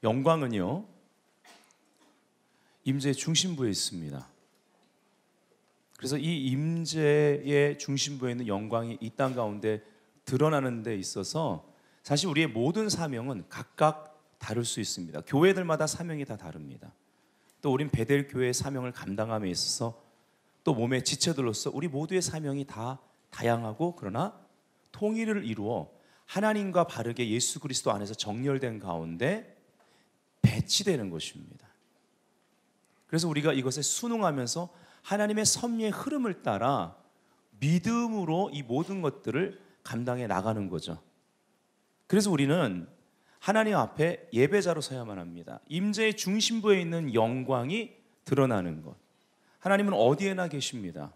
영광은요, 임재의 중심부에 있습니다. 그래서 이 임재의 중심부에 있는 영광이 이 땅 가운데 드러나는 데 있어서 사실 우리의 모든 사명은 각각 다를 수 있습니다. 교회들마다 사명이 다 다릅니다. 또 우린 베델 교회의 사명을 감당함에 있어서 또 몸의 지체들로서 우리 모두의 사명이 다 다양하고 그러나 통일을 이루어 하나님과 바르게 예수 그리스도 안에서 정렬된 가운데 배치되는 것입니다. 그래서 우리가 이것에 순응하면서 하나님의 섭리의 흐름을 따라 믿음으로 이 모든 것들을 감당해 나가는 거죠. 그래서 우리는 하나님 앞에 예배자로 서야만 합니다. 임재의 중심부에 있는 영광이 드러나는 것. 하나님은 어디에나 계십니다.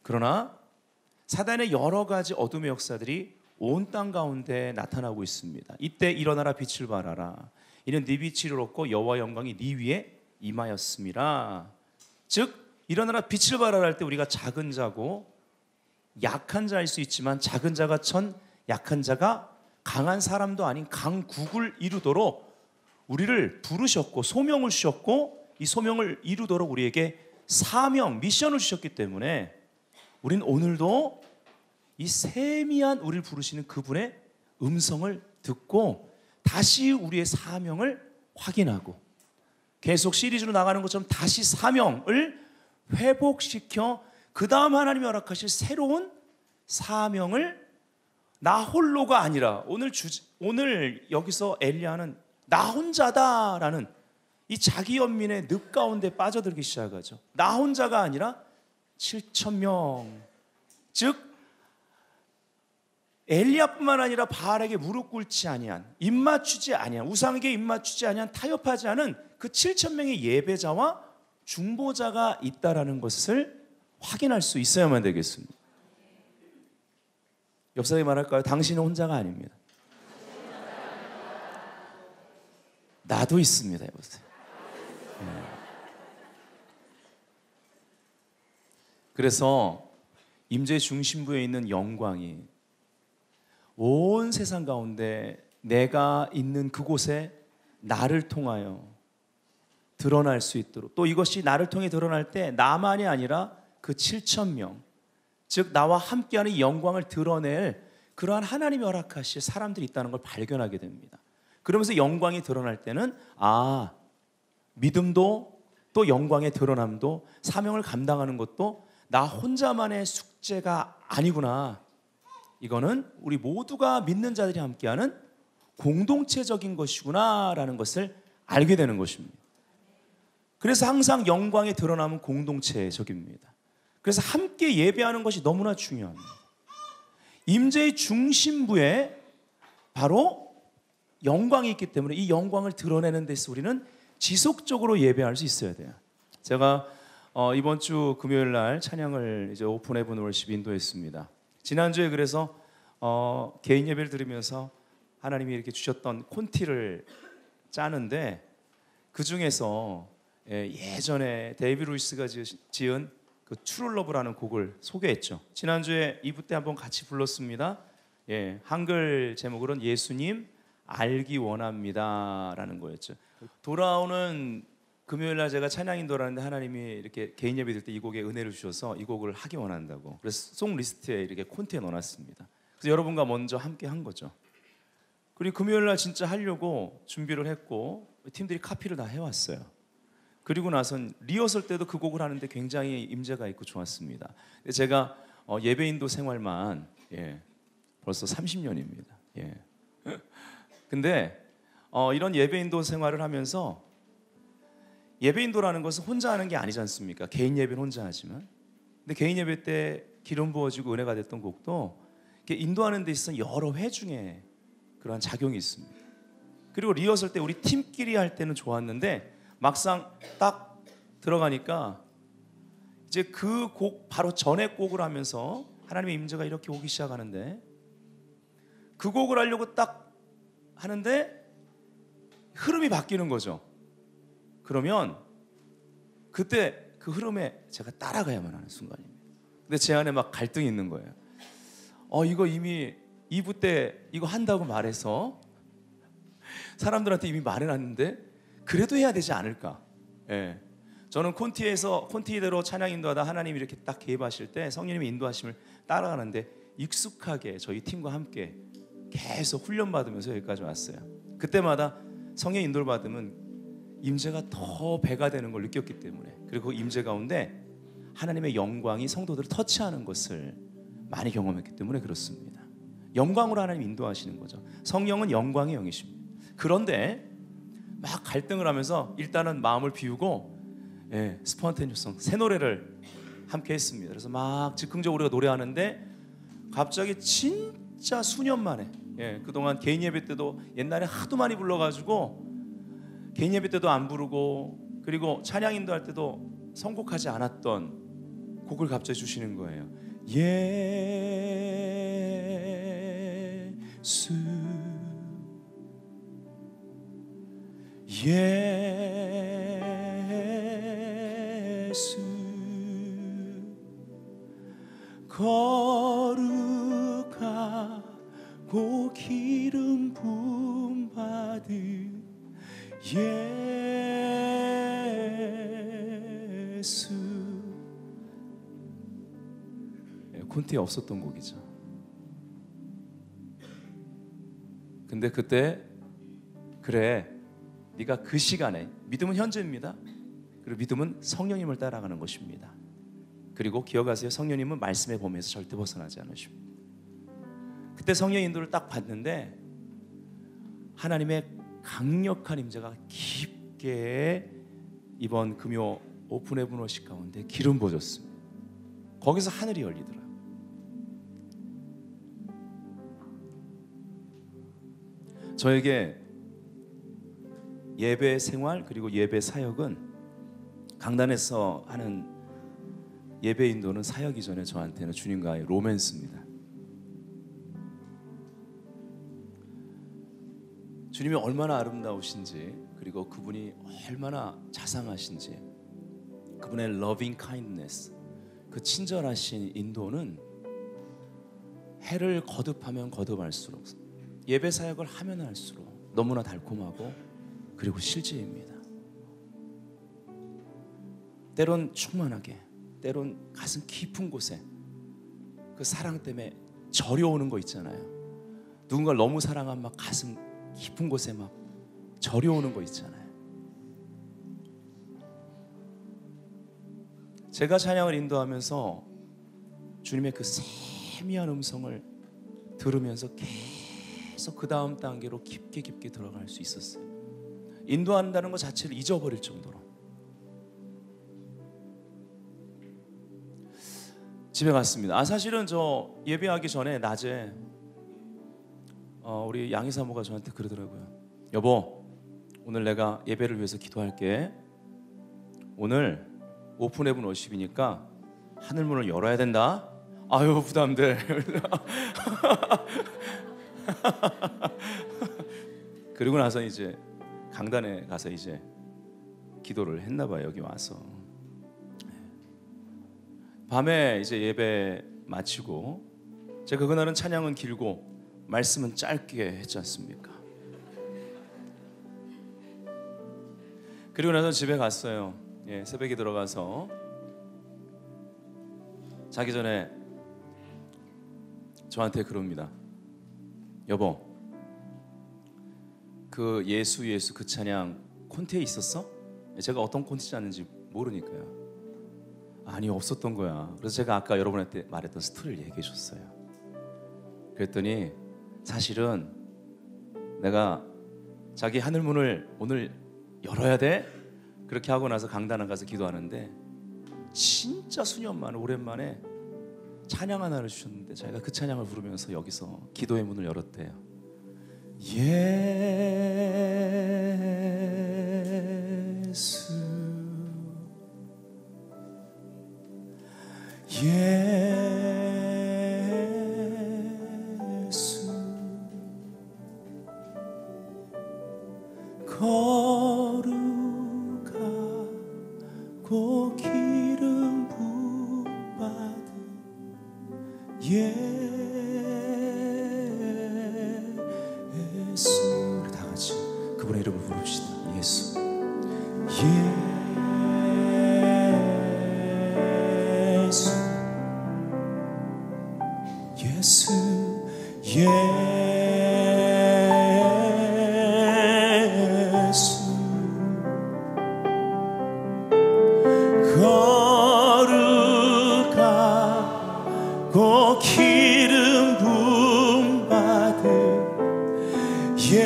그러나 사단의 여러 가지 어둠의 역사들이 온 땅 가운데 나타나고 있습니다. 이때 일어나라 빛을 발하라. 이는 네 빛을 얻고 여호와 영광이 네 위에 임하였음이라. 즉 일어나라 빛을 발하라 할 때 우리가 작은 자고 약한 자일 수 있지만 작은 자가 천, 약한 자가 강한 사람도 아닌 강국을 이루도록 우리를 부르셨고 소명을 주셨고 이 소명을 이루도록 우리에게 사명, 미션을 주셨기 때문에 우리는 오늘도 이 세미한 우리를 부르시는 그분의 음성을 듣고 다시 우리의 사명을 확인하고 계속 시리즈로 나가는 것처럼 다시 사명을 회복시켜 그 다음 하나님이 허락하실 새로운 사명을 나 홀로가 아니라 오늘 여기서 엘리야는 나 혼자다라는 이 자기 연민의 늪 가운데 빠져들기 시작하죠. 나 혼자가 아니라 7,000명, 즉 엘리야뿐만 아니라 바알에게 무릎 꿇지 아니한, 입맞추지 아니한, 우상에게 입맞추지 아니한, 타협하지 않은 그 7,000명의 예배자와 중보자가 있다라는 것을 확인할 수 있어야만 되겠습니다. 옆 사람이 말할까요? 당신은 혼자가 아닙니다. 나도 있습니다. 여보세요. 그래서 임재 중심부에 있는 영광이 온 세상 가운데 내가 있는 그곳에 나를 통하여 드러날 수 있도록, 또 이것이 나를 통해 드러날 때 나만이 아니라 그 7,000명, 즉 나와 함께하는 영광을 드러낼 그러한 하나님이 허락하실 사람들이 있다는 걸 발견하게 됩니다. 그러면서 영광이 드러날 때는 믿음도 또 영광의 드러남도 사명을 감당하는 것도 나 혼자만의 숙제가 아니구나. 이거는 우리 모두가 믿는 자들이 함께하는 공동체적인 것이구나라는 것을 알게 되는 것입니다. 그래서 항상 영광의 드러남은 공동체적입니다. 그래서 함께 예배하는 것이 너무나 중요합니다. 임재의 중심부에 바로 영광이 있기 때문에 이 영광을 드러내는 데서 우리는 지속적으로 예배할 수 있어야 돼요. 제가 이번 주 금요일 날 찬양을 이제 오픈 헤븐 월십 인도했습니다. 지난주에 그래서 개인 예배를 드리면서 하나님이 이렇게 주셨던 콘티를 짜는데 그 중에서 예전에 데이비드 루이스가 지은 그 트루 러브라는 곡을 소개했죠. 지난주에 2부 때 한번 같이 불렀습니다. 한글 제목으로는 예수님 알기 원합니다라는 거였죠. 돌아오는 금요일 날 제가 찬양 인도를 하는데 하나님이 이렇게 개인 예배 드릴 때 이 곡에 은혜를 주셔서 이 곡을 하기 원한다고. 그래서 송 리스트에 이렇게 콘티에 넣어놨습니다. 그래서 여러분과 먼저 함께 한 거죠. 그리고 금요일 날 진짜 하려고 준비를 했고 팀들이 카피를 다 해왔어요. 그리고 나선 리허설 때도 그 곡을 하는데 굉장히 임재가 있고 좋았습니다. 제가 예배인도 생활만 벌써 30년입니다. 근데 이런 예배인도 생활을 하면서 예배인도라는 것은 혼자 하는 게 아니지 않습니까? 개인 예배는 혼자 하지만, 근데 개인 예배 때 기름 부어지고 은혜가 됐던 곡도 이렇게 인도하는 데 있어서 여러 회 중에 그러한 작용이 있습니다. 그리고 리허설 때 우리 팀끼리 할 때는 좋았는데 막상 딱 들어가니까 이제 그 곡 바로 전에 곡을 하면서 하나님의 임재가 이렇게 오기 시작하는데 그 곡을 하려고 딱 하는데 흐름이 바뀌는 거죠. 그러면 그때 그 흐름에 제가 따라가야만 하는 순간입니다. 근데 제 안에 막 갈등이 있는 거예요. 이거 이미 2부 때 이거 한다고 말해서 사람들한테 이미 말해놨는데 그래도 해야 되지 않을까. 예. 저는 콘티대로 찬양 인도하다 하나님이 이렇게 딱 개입하실 때 성령님의 인도하심을 따라가는데 익숙하게 저희 팀과 함께 계속 훈련받으면서 여기까지 왔어요. 그때마다 성령 인도를 받으면 임재가 더 배가 되는 걸 느꼈기 때문에, 그리고 그 임재 가운데 하나님의 영광이 성도들을 터치하는 것을 많이 경험했기 때문에 그렇습니다. 영광으로 하나님 인도하시는 거죠. 성령은 영광의 영이십니다. 그런데 막 갈등을 하면서 일단은 마음을 비우고 스폰테니어성 새 노래를 함께 했습니다. 그래서 막 즉흥적으로 우리가 노래하는데 갑자기 진짜 수년 만에, 그동안 개인 예배 때도 옛날에 하도 많이 불러가지고 개인 예배 때도 안 부르고 그리고 찬양 인도할 때도 선곡하지 않았던 곡을 갑자기 주시는 거예요. 예수 예수 거룩하고 기름 부음 받은 예수. 콘티에 없었던 곡이죠. 근데 그때 그래, 네가 그 시간에, 믿음은 현재입니다. 그리고 믿음은 성령님을 따라가는 것입니다. 그리고 기억하세요, 성령님은 말씀의 범위에서 절대 벗어나지 않으십니다. 그때 성령 인도를 딱 봤는데 하나님의 강력한 임재가 깊게 이번 금요 오픈 헤븐 워십 가운데 기름 부어졌습니다. 거기서 하늘이 열리더라. 저에게 예배 생활 그리고 예배 사역은, 강단에서 하는 예배 인도는 사역 이전에 저한테는 주님과의 로맨스입니다. 주님이 얼마나 아름다우신지, 그리고 그분이 얼마나 자상하신지, 그분의 loving kindness, 그 친절하신 인도는 해를 거듭하면 거듭할수록, 예배 사역을 하면 할수록 너무나 달콤하고 그리고 실제입니다. 때론 충만하게, 때론 가슴 깊은 곳에 그 사랑 때문에 저려오는 거 있잖아요. 누군가를 너무 사랑하면 막 가슴 깊은 곳에 막 저려오는 거 있잖아요. 제가 찬양을 인도하면서 주님의 그 세미한 음성을 들으면서 계속 그 다음 단계로 깊게 들어갈 수 있었어요. 인도한다는 것 자체를 잊어버릴 정도로. 집에 갔습니다. 사실은 저 예배하기 전에 낮에 우리 양희 사모가 저한테 그러더라고요. 여보, 오늘 내가 예배를 위해서 기도할게. 오늘 오픈 헤븐 워십이니까 하늘문을 열어야 된다. 아유, 부담돼. 그리고 나서 이제 강단에 가서 이제 기도를 했나 봐요. 여기 와서 밤에 이제 예배 마치고, 제가 그날은 찬양은 길고 말씀은 짧게 했지 않습니까? 그리고 나서 집에 갔어요. 새벽에 들어가서 자기 전에 저한테 그럽니다. 여보, 그 예수 그 찬양 콘티에 있었어? 제가 어떤 콘티 짰는지 모르니까요. 아니, 없었던 거야. 그래서 제가 아까 여러분한테 말했던 스토리를 얘기해 줬어요. 그랬더니 사실은 내가 자기 하늘문을 오늘 열어야 돼? 그렇게 하고 나서 강단에 가서 기도하는데 진짜 수년 만에 오랜만에 찬양 하나를 주셨는데 자기가 그 찬양을 부르면서 여기서 기도의 문을 열었대요. 예수 예수 거룩하고 기름 부음 받은 예수. 우리 다 같이 예수 거룩하고 기름 부음 받은 예수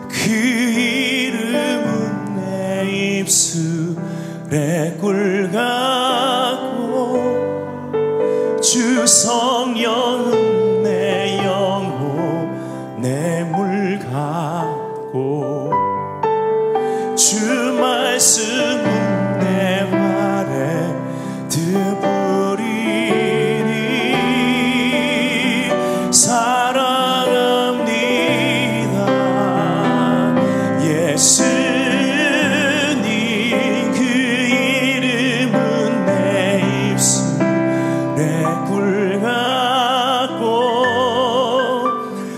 그 이름은 내 입술에 꿀같고 주 성령은 내 영혼에 물 같고 주 말씀은 내 발에 드부리니 사랑합니다 예수님 그 이름은 내 입술에 꿀 같고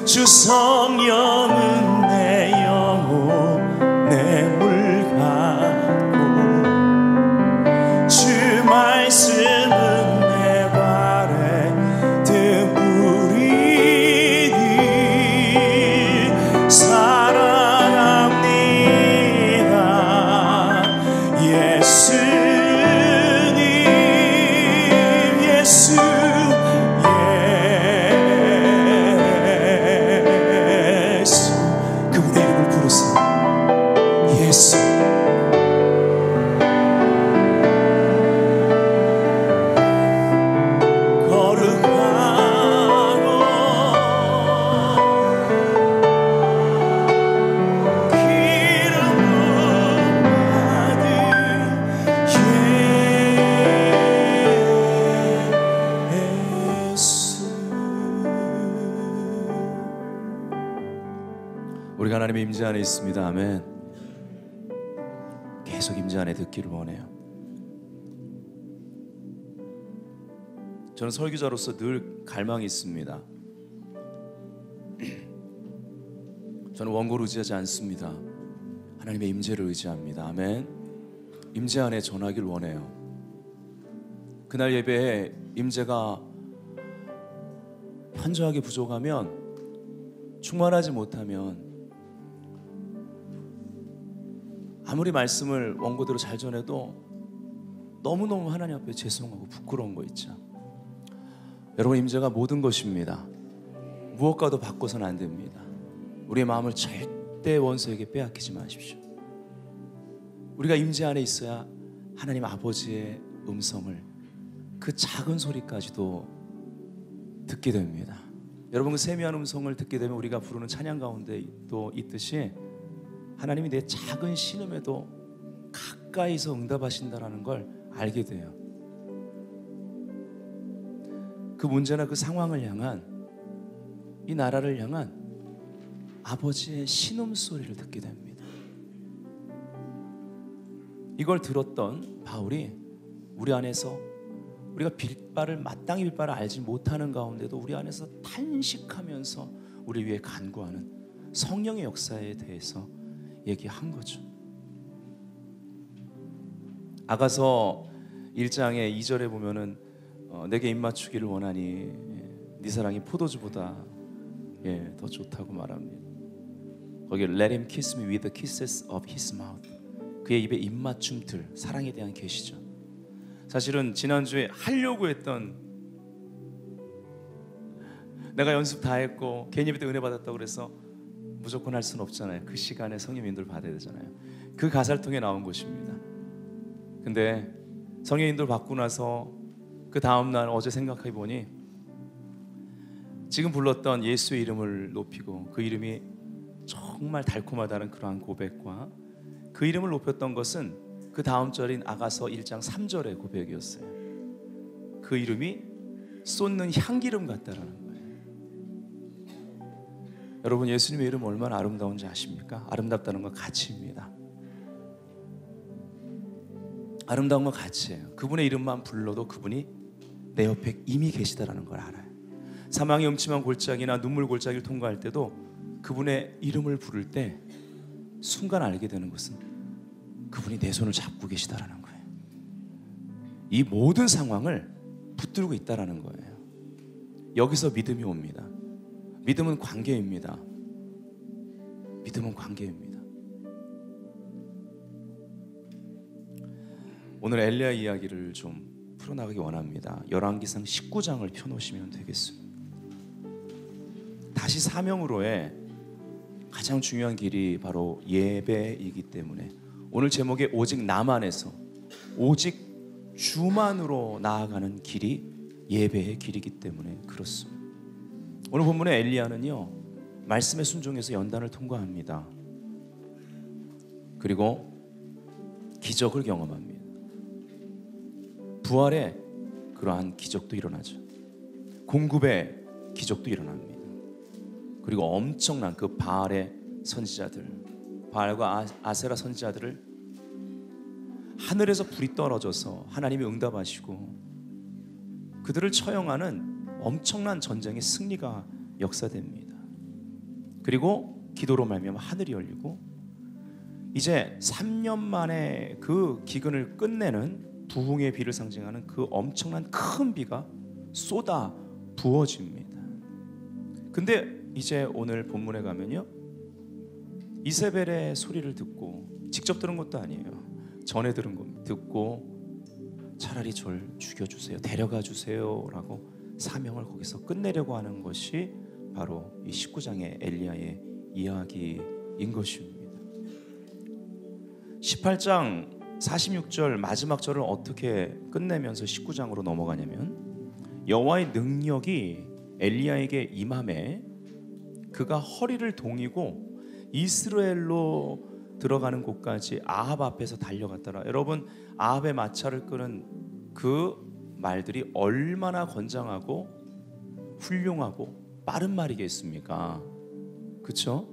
주 성령은 내 영혼에 물 같고 주 말씀은 내 발에 등불이니 사랑합니다 예수님 예수 예수 그분의 이름을 부르세요 예수 우리가 하나님의 임재 안에 있습니다. 아멘. 계속 임재 안에 듣기를 원해요. 저는 설교자로서 늘 갈망이 있습니다. 저는 원고를 의지하지 않습니다. 하나님의 임재를 의지합니다. 아멘. 임재 안에 전하길 원해요. 그날 예배에 임재가 현저하게 부족하면, 충만하지 못하면 아무리 말씀을 원고대로 잘 전해도 너무너무 하나님 앞에 죄송하고 부끄러운 거 있죠. 여러분, 임재가 모든 것입니다. 무엇과도 바꿔서는 안 됩니다. 우리의 마음을 절대 원수에게 빼앗기지 마십시오. 우리가 임재 안에 있어야 하나님 아버지의 음성을, 그 작은 소리까지도 듣게 됩니다. 여러분, 그 세미한 음성을 듣게 되면 우리가 부르는 찬양 가운데 또 있듯이 하나님이 내 작은 신음에도 가까이서 응답하신다는 걸 알게 돼요. 그 문제나 그 상황을 향한, 이 나라를 향한 아버지의 신음소리를 듣게 됩니다. 이걸 들었던 바울이 우리 안에서, 우리가 마땅히 빌 바를 알지 못하는 가운데도 우리 안에서 탄식하면서 우리 위해 간구하는 성령의 역사에 대해서 얘기한 거죠. 아가서 1장의 2절에 보면은 내게 입맞추기를 원하니 네 사랑이 포도주보다 더 좋다고 말합니다. 거기 Let him kiss me with the kisses of his mouth. 그의 입에 입맞춤들, 사랑에 대한 계시죠. 사실은 지난주에 하려고 했던, 내가 연습 다 했고 괜히 그때 은혜 받았다고 그래서 무조건 할 수는 없잖아요. 그 시간에 성령 인도를 받아야 되잖아요. 그 가사를 통해 나온 것입니다. 근데 성령 인도를 받고 나서 그 다음날 어제 생각해 보니 지금 불렀던 예수의 이름을 높이고 그 이름이 정말 달콤하다는 그러한 고백과 그 이름을 높였던 것은 그 다음 절인 아가서 1장 3절의 고백이었어요. 그 이름이 쏟는 향기름 같다라는 거예요. 여러분, 예수님의 이름 얼마나 아름다운지 아십니까? 아름답다는 건 가치입니다. 아름다운 건 가치예요. 그분의 이름만 불러도 그분이 내 옆에 이미 계시다라는 걸 알아요. 사망의 음침한 골짜기나 눈물 골짜기를 통과할 때도 그분의 이름을 부를 때 순간 알게 되는 것은 그분이 내 손을 잡고 계시다라는 거예요. 이 모든 상황을 붙들고 있다라는 거예요. 여기서 믿음이 옵니다. 믿음은 관계입니다. 믿음은 관계입니다. 오늘 엘리야 이야기를 좀 풀어나가기 원합니다. 열왕기상 19장을 펴놓으시면 되겠습니다. 다시 사명으로의 가장 중요한 길이 바로 예배이기 때문에 오늘 제목에 오직 나만에서 오직 주만으로 나아가는 길이 예배의 길이기 때문에 그렇습니다. 오늘 본문의 엘리야는요, 말씀에 순종해서 연단을 통과합니다. 그리고 기적을 경험합니다. 부활의 그러한 기적도 일어나죠. 공급의 기적도 일어납니다. 그리고 엄청난 그 바알의 선지자들, 바알과 아세라 선지자들을 하늘에서 불이 떨어져서 하나님이 응답하시고 그들을 처형하는 엄청난 전쟁의 승리가 역사됩니다. 그리고 기도로 말미암아 하늘이 열리고 이제 3년 만에 그 기근을 끝내는 부흥의 비를 상징하는 그 엄청난 큰 비가 쏟아 부어집니다. 근데 이제 오늘 본문에 가면요, 이세벨의 소리를 듣고, 직접 들은 것도 아니에요, 전에 들은 겁니다. 듣고 차라리 절 죽여주세요, 데려가 주세요 라고 사명을 거기서 끝내려고 하는 것이 바로 이 19장의 엘리야의 이야기인 것입니다. 18장 46절 마지막 절을 어떻게 끝내면서 19장으로 넘어가냐면, 여호와의 능력이 엘리야에게 임함에 그가 허리를 동이고 이스라엘로 들어가는 곳까지 아합 앞에서 달려갔더라. 여러분, 아합의 마차를 끄는 그 말들이 얼마나 건장하고 훌륭하고 빠른 말이겠습니까? 그렇죠?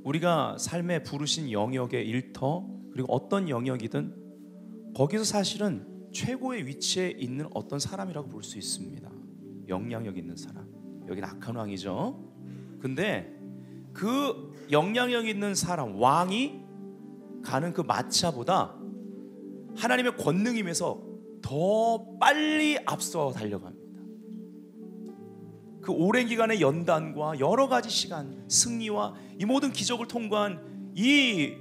우리가 삶에 부르신 영역의 일터, 그리고 어떤 영역이든 거기서 사실은 최고의 위치에 있는 어떤 사람이라고 볼 수 있습니다. 영향력 있는 사람. 여기는 악한 왕이죠. 근데 그 영향력 있는 사람, 왕이 가는 그 마차보다 하나님의 권능임에서 더 빨리 앞서 달려갑니다. 그 오랜 기간의 연단과 여러 가지 시간, 승리와 이 모든 기적을 통과한 이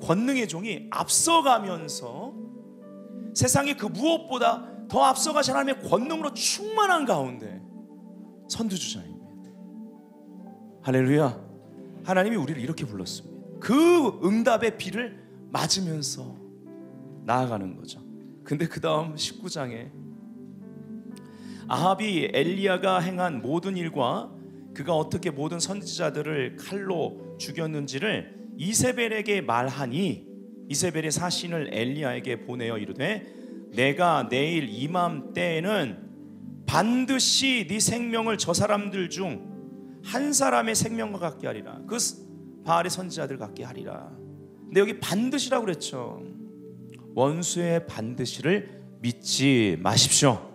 권능의 종이 앞서가면서 세상의 그 무엇보다 더 앞서가신 하나님의 권능으로 충만한 가운데 선두주자입니다. 할렐루야. 하나님이 우리를 이렇게 불렀습니다. 그 응답의 비를 맞으면서 나아가는 거죠. 근데 그 다음 19장에 아합이 엘리야가 행한 모든 일과 그가 어떻게 모든 선지자들을 칼로 죽였는지를 이세벨에게 말하니, 이세벨의 사신을 엘리야에게 보내어 이르되, 내가 내일 이맘때에는 반드시 네 생명을 저 사람들 중 한 사람의 생명과 같게 하리라. 그 바알의 선지자들 같게 하리라. 근데 여기 반드시라고 그랬죠. 원수의 반드시를 믿지 마십시오.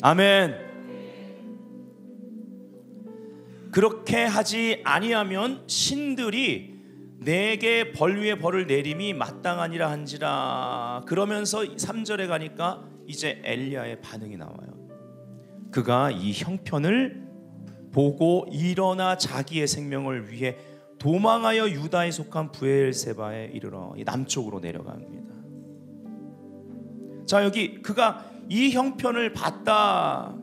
아멘. 그렇게 하지 아니하면 신들이 내게 벌 위에 벌을 내림이 마땅하니라 한지라. 그러면서 3절에 가니까 이제 엘리야의 반응이 나와요. 그가 이 형편을 보고 일어나 자기의 생명을 위해 도망하여 유다에 속한 브엘세바에 이르러 남쪽으로 내려갑니다. 자, 여기 그가 이 형편을 봤다.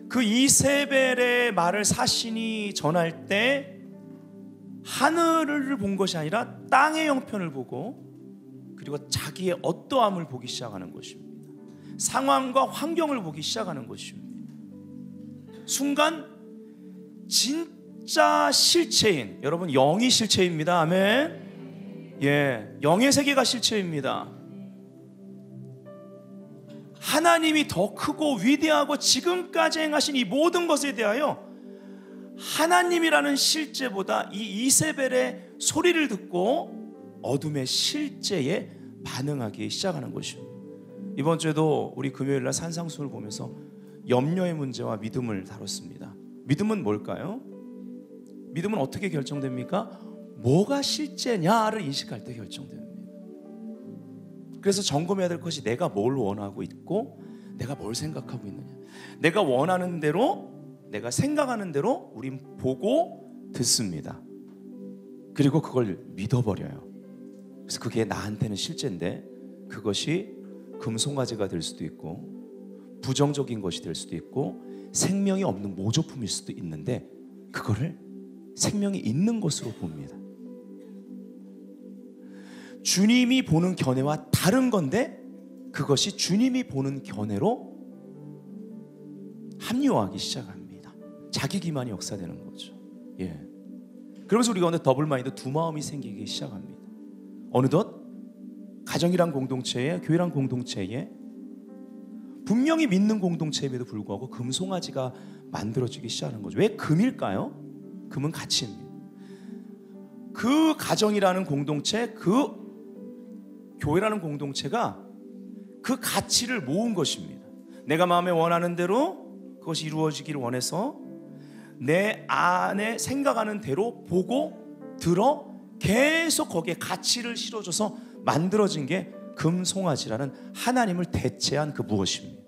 그 이세벨의 말을 사신이 전할 때 하늘을 본 것이 아니라 땅의 형편을 보고, 그리고 자기의 어떠함을 보기 시작하는 것입니다. 상황과 환경을 보기 시작하는 것입니다. 순간 진짜 실체인, 여러분, 영이 실체입니다. 아멘. 예, 영의 세계가 실체입니다. 하나님이 더 크고 위대하고 지금까지 행하신 이 모든 것에 대하여 하나님이라는 실제보다 이 이세벨의 소리를 듣고 어둠의 실제에 반응하기 시작하는 것입니다. 이번 주에도 우리 금요일날 산상수를 보면서 염려의 문제와 믿음을 다뤘습니다. 믿음은 뭘까요? 믿음은 어떻게 결정됩니까? 뭐가 실제냐를 인식할 때 결정됩니다. 그래서 점검해야 될 것이 내가 뭘 원하고 있고 내가 뭘 생각하고 있느냐. 내가 원하는 대로, 내가 생각하는 대로 우린 보고 듣습니다. 그리고 그걸 믿어버려요. 그래서 그게 나한테는 실제인데 그것이 금송아지가 될 수도 있고 부정적인 것이 될 수도 있고 생명이 없는 모조품일 수도 있는데 그거를 생명이 있는 것으로 봅니다. 주님이 보는 견해와 다른 건데 그것이 주님이 보는 견해로 합리화하기 시작합니다. 자기 기만이 역사되는 거죠. 예. 그러면서 우리 가운데 더블 마인드, 두 마음이 생기기 시작합니다. 어느덧 가정이란 공동체에, 교회란 공동체에 분명히 믿는 공동체임에도 불구하고 금송아지가 만들어지기 시작하는 거죠. 왜 금일까요? 금은 가치입니다. 그 가정이라는 공동체, 그 교회라는 공동체가 그 가치를 모은 것입니다. 내가 마음에 원하는 대로 그것이 이루어지기를 원해서 내 안에 생각하는 대로 보고 들어 계속 거기에 가치를 실어줘서 만들어진 게 금송아지라는 하나님을 대체한 그 무엇입니다.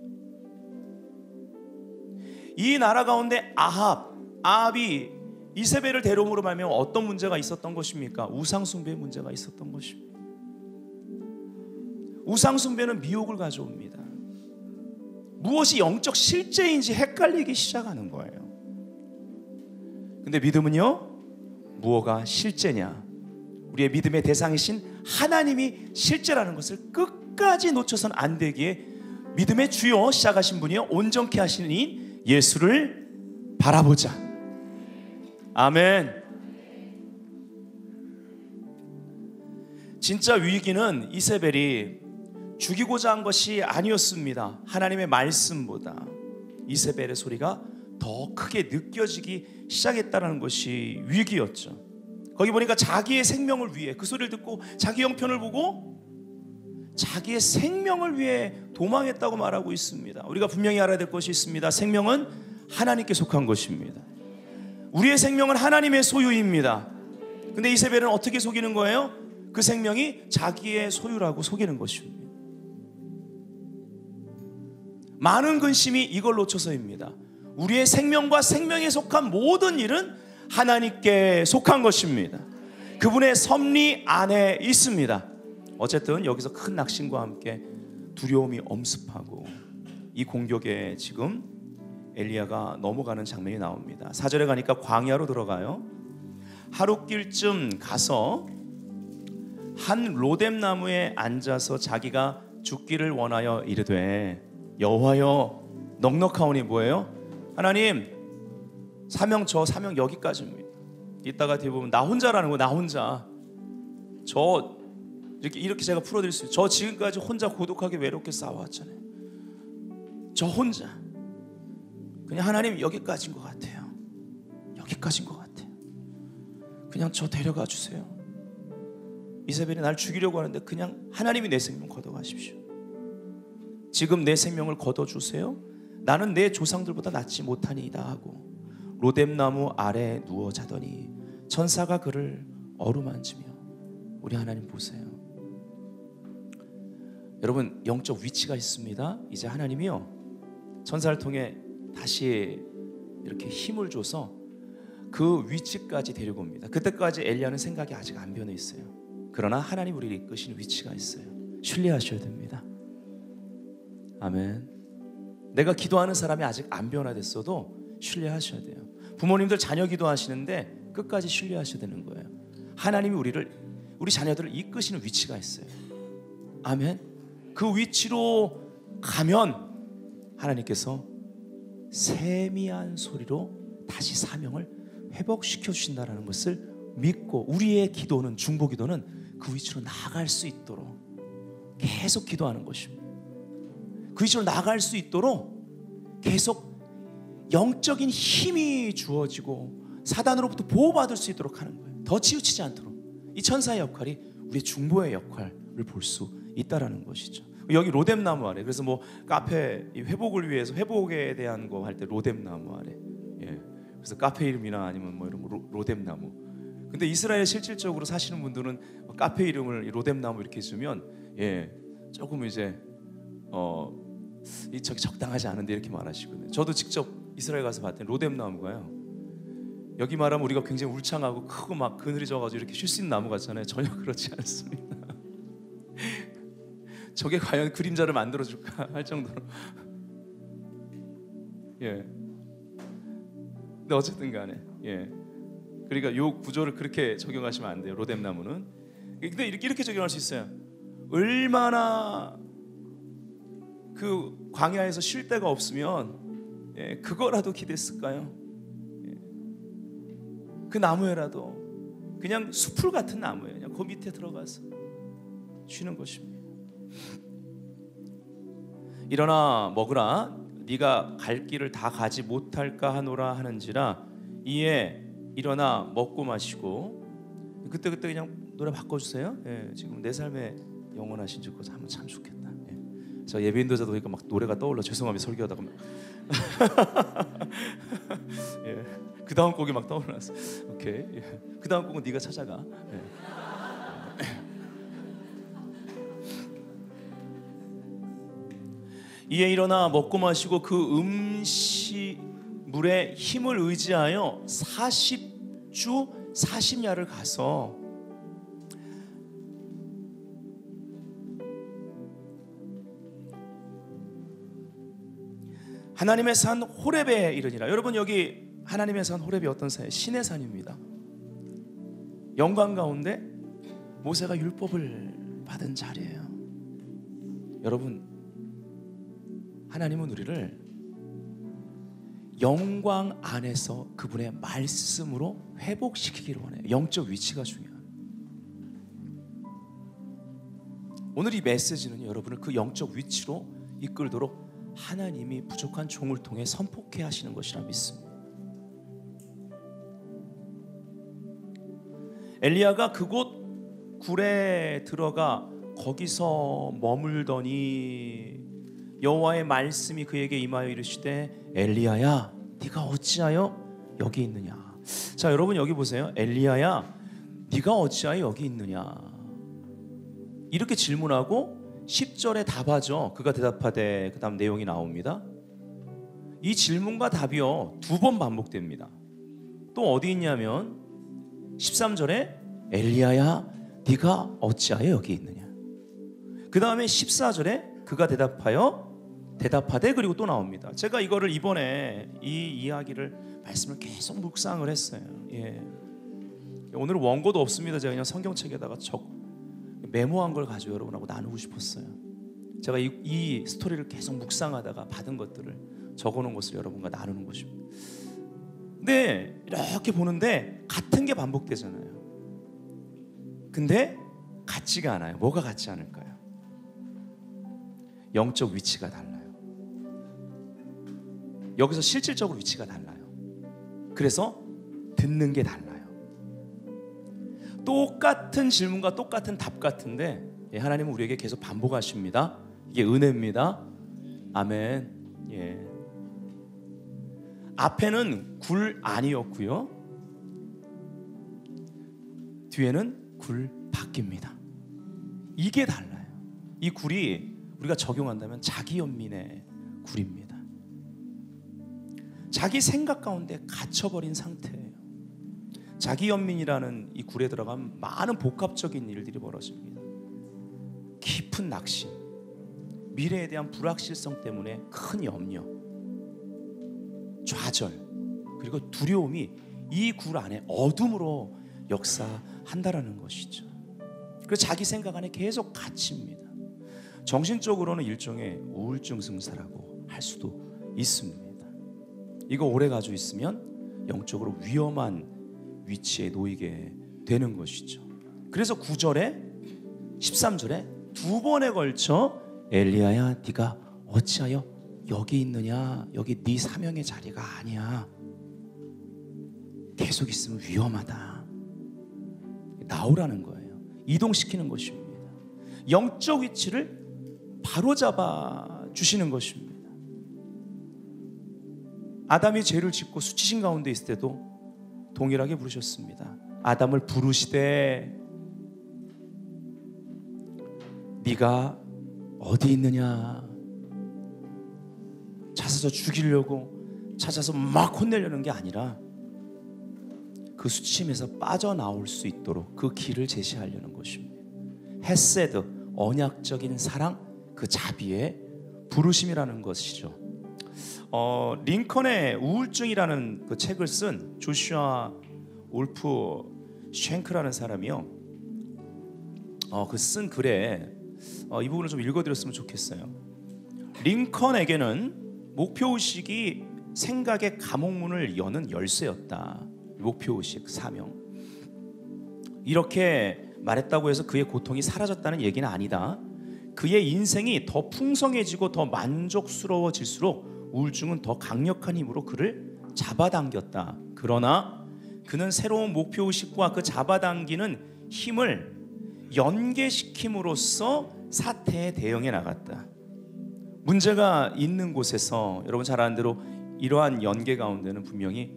이 나라 가운데 아합이 이세벨을 데려옴으로 말미암아 어떤 문제가 있었던 것입니까? 우상숭배의 문제가 있었던 것입니다. 우상숭배는 미혹을 가져옵니다. 무엇이 영적 실제인지 헷갈리기 시작하는 거예요. 근데 믿음은요, 무엇가 실제냐? 우리의 믿음의 대상이신 하나님이 실제라는 것을 끝까지 놓쳐선 안 되기에 믿음의 주요 시작하신 분이요, 온전케 하시는 이인 예수를 바라보자. 아멘. 진짜 위기는 이세벨이 죽이고자 한 것이 아니었습니다. 하나님의 말씀보다 이세벨의 소리가 더 크게 느껴지기 시작했다는 것이 위기였죠. 거기 보니까 자기의 생명을 위해, 그 소리를 듣고 자기 형편을 보고 자기의 생명을 위해 도망했다고 말하고 있습니다. 우리가 분명히 알아야 될 것이 있습니다. 생명은 하나님께 속한 것입니다. 우리의 생명은 하나님의 소유입니다. 근데 이세벨은 어떻게 속이는 거예요? 그 생명이 자기의 소유라고 속이는 것입니다. 많은 근심이 이걸 놓쳐서입니다. 우리의 생명과 생명에 속한 모든 일은 하나님께 속한 것입니다. 그분의 섭리 안에 있습니다. 어쨌든 여기서 큰 낙심과 함께 두려움이 엄습하고 이 공격에 지금 엘리야가 넘어가는 장면이 나옵니다. 4절에 가니까 광야로 들어가요. 하룻길쯤 가서 한 로뎀 나무에 앉아서 자기가 죽기를 원하여 이르되, 여호와여, 넉넉하오니 뭐예요? 하나님, 저 사명 여기까지입니다. 이따가 뒤에 보면 나 혼자라는 거, 나 혼자. 저 이렇게 제가 풀어드릴 수 있어요. 저 지금까지 혼자 고독하게 외롭게 싸워왔잖아요. 저 혼자. 그냥 하나님 여기까지인 것 같아요. 여기까지인 것 같아요. 그냥 저 데려가 주세요. 이세벨이 날 죽이려고 하는데 그냥 하나님이 내 생명 걷어가십시오. 지금 내 생명을 걷어주세요. 나는 내 조상들보다 낫지 못하니이다 하고 로뎀나무 아래 누워 자더니 천사가 그를 어루만지며. 우리 하나님 보세요. 여러분, 영적 위치가 있습니다. 이제 하나님이요, 천사를 통해 다시 이렇게 힘을 줘서 그 위치까지 데리고 옵니다. 그때까지 엘리야는 생각이 아직 안 변해 있어요. 그러나 하나님 우리를 이끄시는 위치가 있어요. 신뢰하셔야 됩니다. 아멘. 내가 기도하는 사람이 아직 안 변화됐어도 신뢰하셔야 돼요. 부모님들 자녀 기도하시는데 끝까지 신뢰하셔야 되는 거예요. 하나님이 우리 자녀들을 이끄시는 위치가 있어요. 아멘. 그 위치로 가면 하나님께서 세미한 소리로 다시 사명을 회복시켜 주신다는 것을 믿고, 우리의 기도는, 중보 기도는 그 위치로 나아갈 수 있도록 계속 기도하는 것입니다. 그 위치로 나아갈 수 있도록 계속 영적인 힘이 주어지고 사단으로부터 보호받을 수 있도록 하는 거예요. 더 치우치지 않도록. 이 천사의 역할이 우리의 중보의 역할을 볼 수 있다라는 것이죠. 여기 로뎀나무 아래, 그래서 뭐 카페 회복을 위해서 회복에 대한 거 할 때 로뎀나무 아래, 예. 그래서 카페 이름이나 아니면 뭐 이런 거 로뎀나무. 근데 이스라엘 실질적으로 사시는 분들은 카페 이름을 로뎀나무 이렇게 주면, 예, 조금 이제 이 저기 적당하지 않은데 이렇게 말하시거든요. 저도 직접 이스라엘 가서 봤더니 로뎀 나무가요. 여기 말하면 우리가 굉장히 울창하고 크고 막 그늘이 져가지고 이렇게 쉴 수 있는 나무 같잖아요. 전혀 그렇지 않습니다. 저게 과연 그림자를 만들어줄까 할 정도로. 예. 근데 어쨌든 간에 예. 그러니까 요 구조를 그렇게 적용하시면 안 돼요. 로뎀 나무는. 근데 이렇게 적용할 수 있어요. 얼마나 그 광야에서 쉴 데가 없으면 예, 그거라도 기댔을까요? 예. 그 나무에라도 그냥 숲풀 같은 나무예요. 그냥 그 밑에 들어가서 쉬는 것입니다. 일어나 먹으라 네가 갈 길을 다 가지 못할까 하노라 하는지라 이에 일어나 먹고 마시고 그때 그냥 노래 바꿔주세요. 예, 지금 내 삶에 영원하신 주 하면 참 좋겠다. 예. 저 예배인도자도 보니까 막 노래가 떠올라. 죄송합니다. 설교하다가 예, 그 다음 곡이 막 떠올랐어. 오케이. 예. 그 다음 곡은 네가 찾아가. 예. 이에 일어나 먹고 마시고 그 음식물에 힘을 의지하여 40주 40야를 가서 하나님의 산 호렙에 이르니라. 여러분 여기 하나님의 산 호렙이 어떤 산이에요? 신의 산입니다. 영광 가운데 모세가 율법을 받은 자리예요. 여러분 하나님은 우리를 영광 안에서 그분의 말씀으로 회복시키기를 원해요. 영적 위치가 중요해요. 오늘 이 메시지는 여러분을 그 영적 위치로 이끌도록 하나님이 부족한 종을 통해 선포케 하시는 것이라 믿습니다. 엘리야가 그곳 굴에 들어가 거기서 머물더니 여호와의 말씀이 그에게 임하여 이르시되 엘리야야 네가 어찌하여 여기 있느냐. 자 여러분 여기 보세요. 엘리야야 네가 어찌하여 여기 있느냐 이렇게 질문하고 10절에 답하죠. 그가 대답하되 그 다음 내용이 나옵니다. 이 질문과 답이요 2번 반복됩니다. 또 어디 있냐면 13절에 엘리야야 네가 어찌하여 여기 있느냐. 그 다음에 14절에 그가 대답하되 그리고 또 나옵니다. 제가 이거를 이번에 이 이야기를 말씀을 계속 묵상을 했어요. 예. 오늘 원고도 없습니다. 제가 그냥 성경책에다가 메모한 걸 가지고 여러분하고 나누고 싶었어요. 제가 이 스토리를 계속 묵상하다가 받은 것들을 적어놓은 것을 여러분과 나누는 것입니다. 근데 이렇게 보는데 같은 게 반복되잖아요. 근데 같지가 않아요. 뭐가 같지 않을까요? 영적 위치가 달라요. 여기서 실질적으로 위치가 달라요. 그래서 듣는 게 달라요. 똑같은 질문과 똑같은 답 같은데 하나님은 우리에게 계속 반복하십니다. 이게 은혜입니다. 아멘. 예. 앞에는 굴 안이었고요. 뒤에는 굴 밖입니다. 이게 달라요. 이 굴이 우리가 적용한다면 자기 연민의 굴입니다. 자기 생각 가운데 갇혀버린 상태예요. 자기 연민이라는 이 굴에 들어가면 많은 복합적인 일들이 벌어집니다. 깊은 낙심, 미래에 대한 불확실성 때문에 큰 염려, 좌절, 그리고 두려움이 이 굴 안에 어둠으로 역사한다라는 것이죠. 그래서 자기 생각 안에 계속 갇힙니다. 정신적으로는 일종의 우울증 증세라고 할 수도 있습니다. 이거 오래 가지고 있으면 영적으로 위험한 위치에 놓이게 되는 것이죠. 그래서 9절에 13절에 2번에 걸쳐 엘리야야 네가 어찌하여 여기 있느냐. 여기 네 사명의 자리가 아니야. 계속 있으면 위험하다. 나오라는 거예요. 이동시키는 것입니다. 영적 위치를 바로잡아 주시는 것입니다. 아담이 죄를 짓고 수치심 가운데 있을 때도 동일하게 부르셨습니다. 아담을 부르시되 네가 어디 있느냐 찾아서 죽이려고 찾아서 막 혼내려는 게 아니라 그 수침에서 빠져나올 수 있도록 그 길을 제시하려는 것입니다. 헤세드, 언약적인 사랑, 그 자비의 부르심이라는 것이죠. 링컨의 우울증이라는 그 책을 쓴 조슈아 울프 쉔크라는 사람이요, 그 쓴 글에 이 부분을 좀 읽어드렸으면 좋겠어요. 링컨에게는 목표의식이 생각의 감옥문을 여는 열쇠였다. 목표의식, 사명, 이렇게 말했다고 해서 그의 고통이 사라졌다는 얘기는 아니다. 그의 인생이 더 풍성해지고 더 만족스러워질수록 우울증은 더 강력한 힘으로 그를 잡아당겼다. 그러나 그는 새로운 목표의식과 그 잡아당기는 힘을 연계시킴으로써 사태에 대응해 나갔다. 문제가 있는 곳에서 여러분 잘 아는 대로 이러한 연계 가운데는 분명히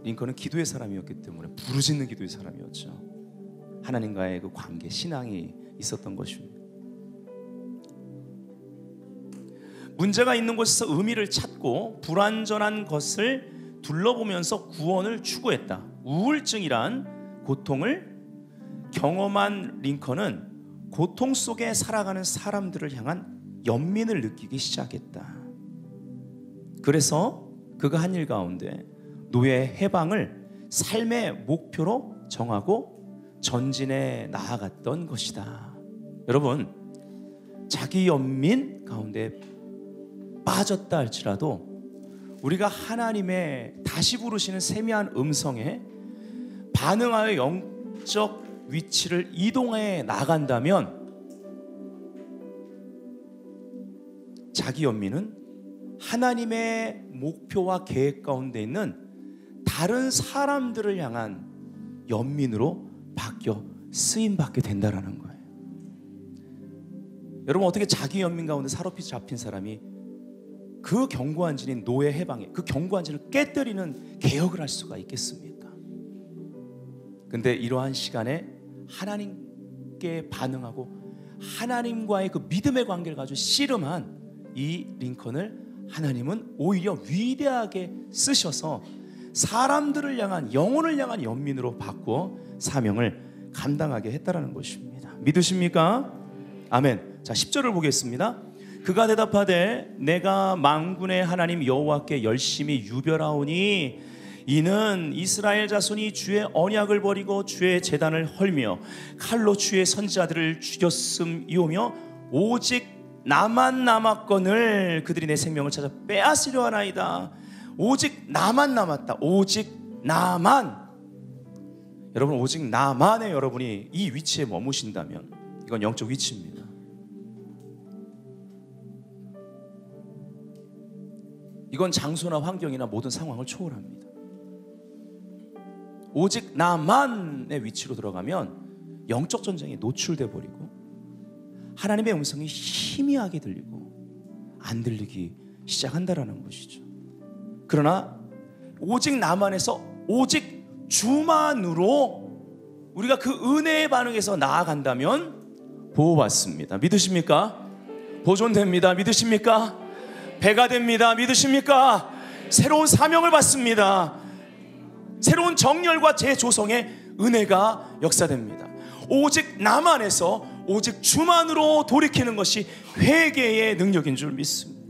링컨은 기도의 사람이었기 때문에 부르짖는 기도의 사람이었죠. 하나님과의 그 관계, 신앙이 있었던 것입니다. 문제가 있는 곳에서 의미를 찾고 불완전한 것을 둘러보면서 구원을 추구했다. 우울증이란 고통을 경험한 링컨은 고통 속에 살아가는 사람들을 향한 연민을 느끼기 시작했다. 그래서 그가 한 일 가운데 노예의 해방을 삶의 목표로 정하고 전진해 나아갔던 것이다. 여러분, 자기 연민 가운데 빠졌다 할지라도 우리가 하나님의 다시 부르시는 세미한 음성에 반응하여 영적 위치를 이동해 나간다면 자기 연민은 하나님의 목표와 계획 가운데 있는 다른 사람들을 향한 연민으로 바뀌어 쓰임받게 된다는 거예요. 여러분, 어떻게 자기 연민 가운데 사로잡히 잡힌 사람이 그 견고한 진인 노예 해방에 그 견고한 진을 깨뜨리는 개혁을 할 수가 있겠습니까? 근데 이러한 시간에 하나님께 반응하고 하나님과의 그 믿음의 관계를 가지고 씨름한 이 링컨을 하나님은 오히려 위대하게 쓰셔서 사람들을 향한, 영혼을 향한 연민으로 바꾸어 사명을 감당하게 했다라는 것입니다. 믿으십니까? 아멘. 자, 10절을 보겠습니다. 그가 대답하되 내가 만군의 하나님 여호와께 열심히 유별하오니 이는 이스라엘 자손이 주의 언약을 버리고 주의 제단을 헐며 칼로 주의 선지자들을 죽였음이오며 오직 나만 남았거늘 그들이 내 생명을 찾아 빼앗으려 하나이다. 오직 나만 남았다. 오직 나만. 여러분, 오직 나만의 여러분이 이 위치에 머무신다면 이건 영적 위치입니다. 이건 장소나 환경이나 모든 상황을 초월합니다. 오직 나만의 위치로 들어가면 영적 전쟁에 노출돼 버리고 하나님의 음성이 희미하게 들리고 안 들리기 시작한다라는 것이죠. 그러나 오직 나만에서 오직 주만으로 우리가 그 은혜의 반응에서 나아간다면 보호받습니다. 믿으십니까? 보존됩니다. 믿으십니까? 배가 됩니다. 믿으십니까? 새로운 사명을 받습니다. 새로운 정열과 재조성의 은혜가 역사됩니다. 오직 나만에서 오직 주만으로 돌이키는 것이 회개의 능력인 줄 믿습니다.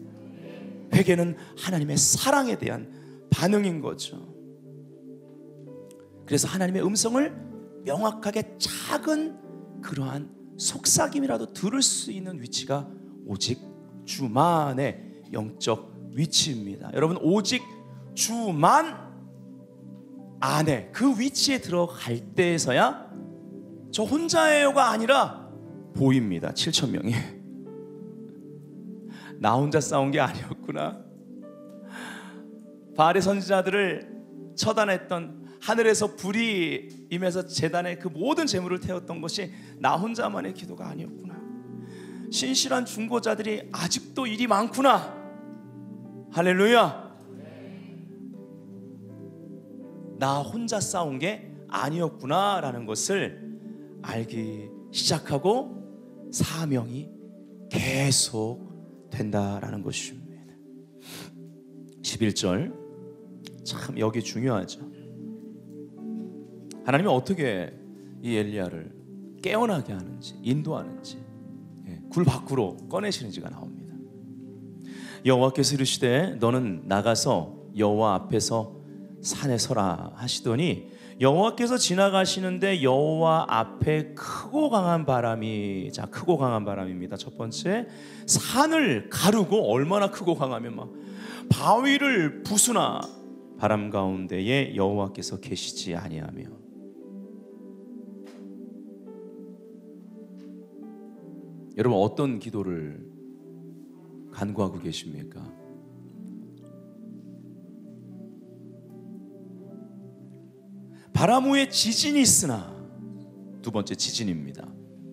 회개는 하나님의 사랑에 대한 반응인 거죠. 그래서 하나님의 음성을 명확하게 작은 그러한 속삭임이라도 들을 수 있는 위치가 오직 주만의 영적 위치입니다. 여러분, 오직 주만 안에 그 위치에 들어갈 때에서야 저 혼자예요가 아니라 보입니다. 7,000명이 나 혼자 싸운 게 아니었구나. 바알의 선지자들을 처단했던, 하늘에서 불이 임해서 제단에 그 모든 재물을 태웠던 것이 나 혼자만의 기도가 아니었구나. 신실한 중보자들이 아직도 일이 많구나. 할렐루야. 나 혼자 싸운 게 아니었구나라는 것을 알기 시작하고 사명이 계속 된다라는 것입니다. 11절 참 여기 중요하죠. 하나님이 어떻게 이 엘리야를 깨어나게 하는지, 인도하는지, 굴 밖으로 꺼내시는지가 나옵니다. 여호와께서 이르시되 너는 나가서 여호와 앞에서 산에 서라 하시더니 여호와께서 지나가시는데 여호와 앞에 크고 강한 바람이, 자, 크고 강한 바람입니다. 첫 번째, 산을 가르고, 얼마나 크고 강하면 막 바위를 부수나 바람 가운데에 여호와께서 계시지 아니하며. 여러분, 어떤 기도를 간구하고 계십니까? 바람 후에 지진이 있으나, 두 번째 지진입니다.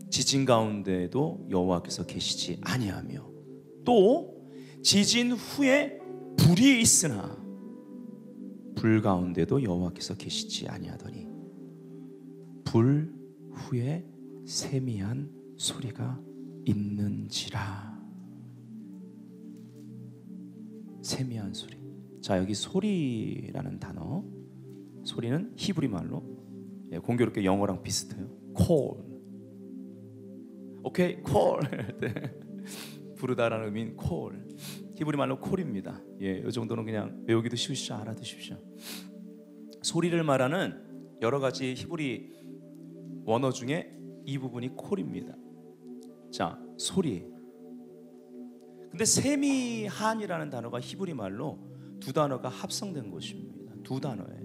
지진 가운데에도 여호와께서 계시지 아니하며, 또 지진 후에 불이 있으나 불 가운데도 여호와께서 계시지 아니하더니 불 후에 세미한 소리가 있는지라. 세미한 소리. 자, 여기 소리라는 단어, 소리는 히브리 말로, 공교롭게 영어랑 비슷해요. call. 오케이, call. 부르다라는 의미인 call. 히브리 말로 call입니다. 이 정도는 그냥 외우기도 쉬우시죠? 알아두십시오. 소리를 말하는 여러 가지 히브리 원어 중에 이 부분이 call입니다. 자, 소리. 근데 세미한이라는 단어가 히브리 말로 두 단어가 합성된 것입니다. 두 단어예요.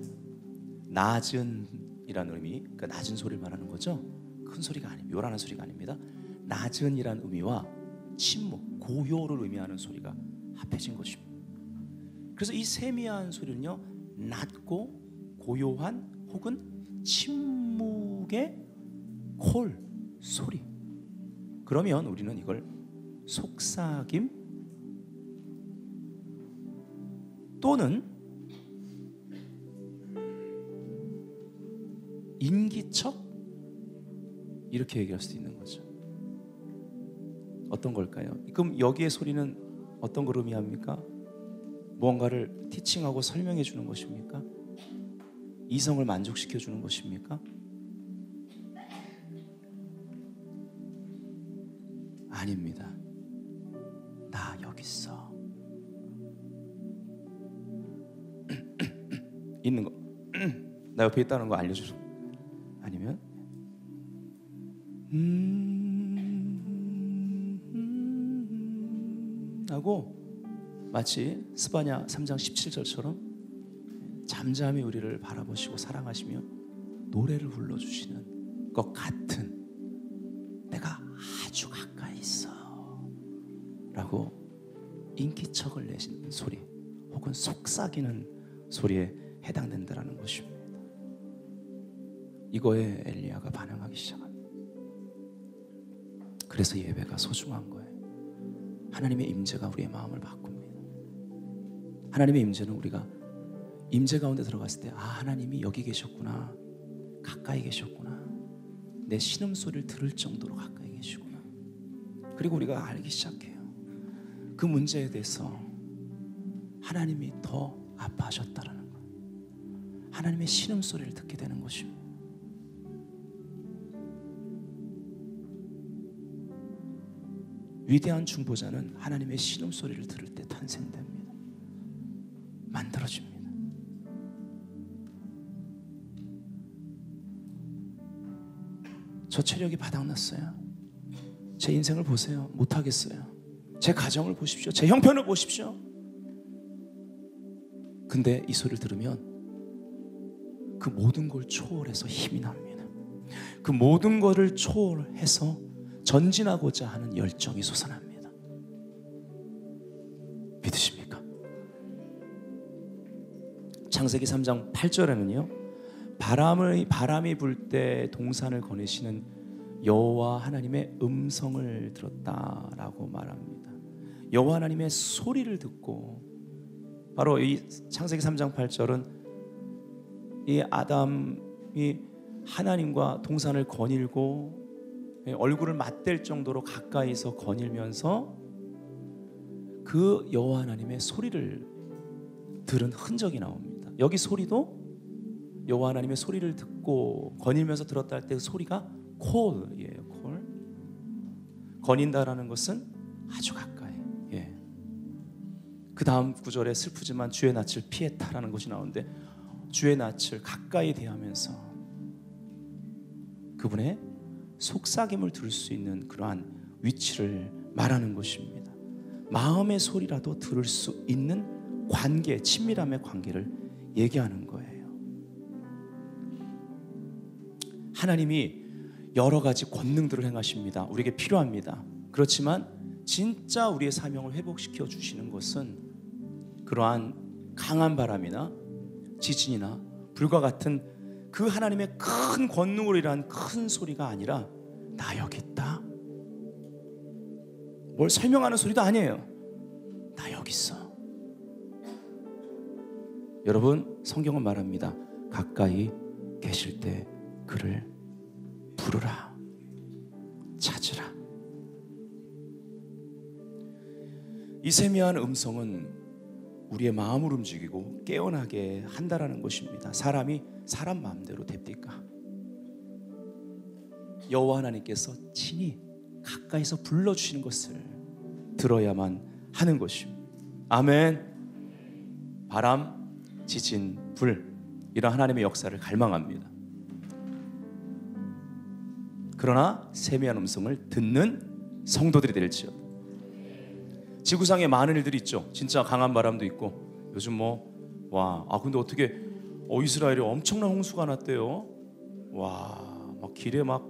낮은이라는 의미, 그러니까 낮은 소리를 말하는 거죠. 큰 소리가 아닙니다. 요란한 소리가 아닙니다. 낮은이라는 의미와 침묵, 고요를 의미하는 소리가 합해진 것입니다. 그래서 이 세미한 소리는요, 낮고 고요한 혹은 침묵의 콜, 소리. 그러면 우리는 이걸 속삭임 또는 인기척, 이렇게 얘기할 수도 있는 거죠. 어떤 걸까요? 그럼 여기의 소리는 어떤 걸 의미합니까? 무언가를 티칭하고 설명해 주는 것입니까? 이성을 만족시켜 주는 것입니까? 아닙니다. 나 여기 있어. 있는 거. 나 옆에 있다는 거 알려주는. 아니면 하고 마치 스바냐 3장 17절처럼 잠잠히 우리를 바라보시고 사랑하시며 노래를 불러주시는 것 같은, 내가 아주 가까이 있어 라고 인기척을 내시는 소리 혹은 속삭이는 소리에 해당된다는 것입니다. 이거에 엘리야가 반응하기 시작합니다. 그래서 예배가 소중한 거예요. 하나님의 임재가 우리의 마음을 바꿉니다. 하나님의 임재는 우리가 임재 가운데 들어갔을 때, 아, 하나님이 여기 계셨구나, 가까이 계셨구나, 내 신음소리를 들을 정도로 가까이 계시구나. 그리고 우리가 알기 시작해요. 그 문제에 대해서 하나님이 더 아파하셨다라는 거예요. 하나님의 신음소리를 듣게 되는 것입니다. 위대한 중보자는 하나님의 신음소리를 들을 때 탄생됩니다. 만들어집니다. 저 체력이 바닥났어요. 제 인생을 보세요. 못하겠어요. 제 가정을 보십시오. 제 형편을 보십시오. 근데 이 소리를 들으면 그 모든 걸 초월해서 힘이 납니다. 그 모든 것을 초월해서 전진하고자 하는 열정이 솟아납니다. 믿으십니까? 창세기 3장 8절에는요, 바람이 불 때 동산을 거니시는 여호와 하나님의 음성을 들었다라고 말합니다. 여호와 하나님의 소리를 듣고, 바로 이 창세기 3장 8절은 이 아담이 하나님과 동산을 거닐고 얼굴을 맞댈 정도로 가까이서 거닐면서 그 여호와 하나님의 소리를 들은 흔적이 나옵니다. 여기 소리도 여호와 하나님의 소리를 듣고 거닐면서 들었다 할 때 그 소리가 콜이에요. 콜. 거닌다라는 것은 아주 가까이. 그 다음 구절에 슬프지만 주의 낯을 피했다라는 것이 나오는데, 주의 낯을 가까이 대하면서 그분의 속삭임을 들을 수 있는 그러한 위치를 말하는 것입니다. 마음의 소리라도 들을 수 있는 관계, 친밀함의 관계를 얘기하는 거예요. 하나님이 여러 가지 권능들을 행하십니다. 우리에게 필요합니다. 그렇지만 진짜 우리의 사명을 회복시켜 주시는 것은 그러한 강한 바람이나 지진이나 불과 같은 그 하나님의 큰 권능으로 일어난 큰 소리가 아니라, 나 여기 있다, 뭘 설명하는 소리도 아니에요. 나 여기 있어. 여러분, 성경은 말합니다. 가까이 계실 때 그를 부르라, 찾으라. 이 세미한 음성은 우리의 마음을 움직이고 깨어나게 한다라는 것입니다. 사람이 사람 마음대로 됩니까? 여호와 하나님께서 친히 가까이서 불러주시는 것을 들어야만 하는 것입니다. 아멘. 바람, 지진, 불, 이런 하나님의 역사를 갈망합니다. 그러나 세미한 음성을 듣는 성도들이 될지어다. 지구상에 많은 일들이 있죠. 진짜 강한 바람도 있고, 요즘 근데 어떻게 이스라엘에 엄청난 홍수가 났대요. 막 길에 막